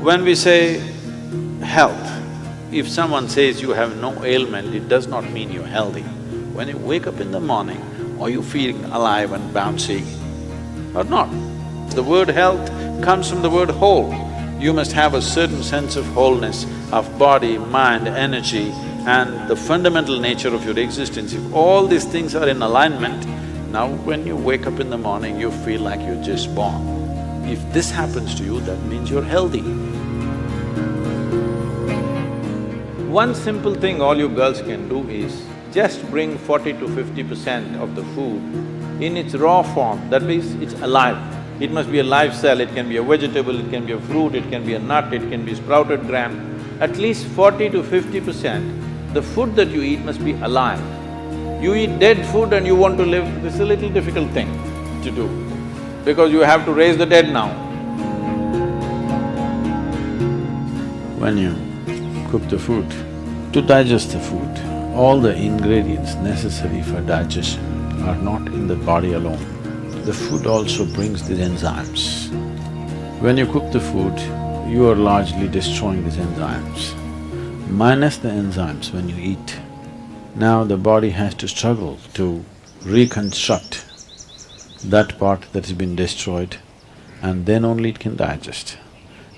When we say health, if someone says you have no ailment, it does not mean you're healthy. When you wake up in the morning, are you feeling alive and bouncy or not? The word health comes from the word whole. You must have a certain sense of wholeness of body, mind, energy and the fundamental nature of your existence. If all these things are in alignment, now when you wake up in the morning, you feel like you're just born. If this happens to you, that means you're healthy. One simple thing all you girls can do is just bring 40 to 50% of the food in its raw form, that means it's alive. It must be a live cell, it can be a vegetable, it can be a fruit, it can be a nut, it can be sprouted gram. At least 40 to 50%, the food that you eat must be alive. You eat dead food and you want to live, this is a little difficult thing to do, because you have to raise the dead now. When you cook the food, to digest the food, all the ingredients necessary for digestion are not in the body alone. The food also brings these enzymes. When you cook the food, you are largely destroying these enzymes. Minus the enzymes when you eat, now the body has to struggle to reconstruct that part that has been destroyed and then only it can digest.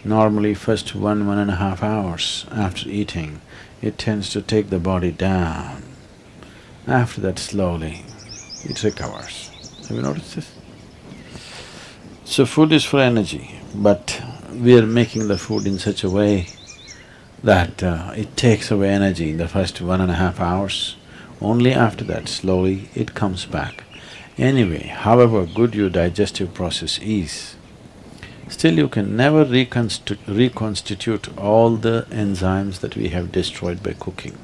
Normally first 1.5 hours after eating, it tends to take the body down. After that slowly, it recovers. Have you noticed this? So food is for energy, but we are making the food in such a way that it takes away energy in the first 1.5 hours. Only after that, slowly, it comes back. Anyway, however good your digestive process is, still you can never reconstitute all the enzymes that we have destroyed by cooking.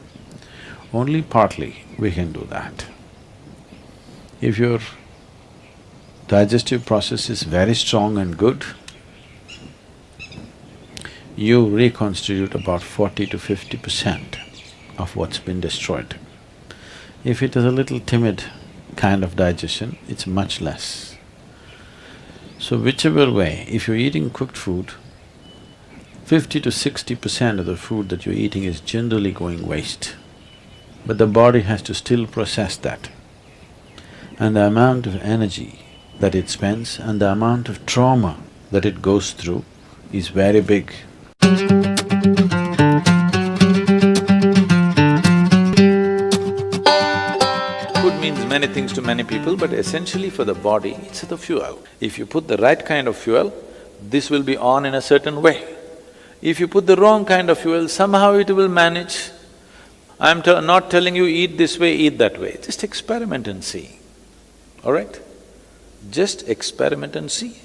Only partly we can do that. If your digestive process is very strong and good, you reconstitute about 40 to 50% of what's been destroyed. If it is a little timid kind of digestion, it's much less. So whichever way, if you're eating cooked food, 50 to 60% of the food that you're eating is generally going waste. But the body has to still process that. And the amount of energy that it spends and the amount of trauma that it goes through is very big. Food means many things to many people, but essentially for the body, it's the fuel. If you put the right kind of fuel, this will be on in a certain way. If you put the wrong kind of fuel, somehow it will manage. I'm not telling you eat this way, eat that way, just experiment and see, all right? Just experiment and see.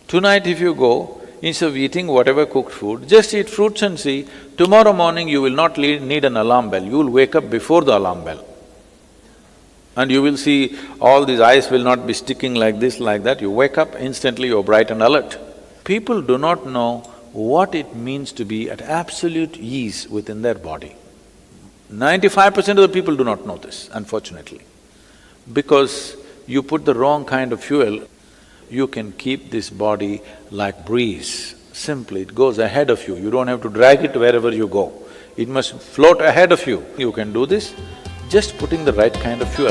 Tonight if you go, instead of eating whatever cooked food, just eat fruits and see, tomorrow morning you will not need an alarm bell, you will wake up before the alarm bell. And you will see all these eyes will not be sticking like this, like that, you wake up, instantly you're bright and alert. People do not know what it means to be at absolute ease within their body. 95% of the people do not know this, unfortunately. Because you put the wrong kind of fuel, you can keep this body like breeze. Simply, it goes ahead of you, you don't have to drag it wherever you go. It must float ahead of you. You can do this just putting the right kind of fuel.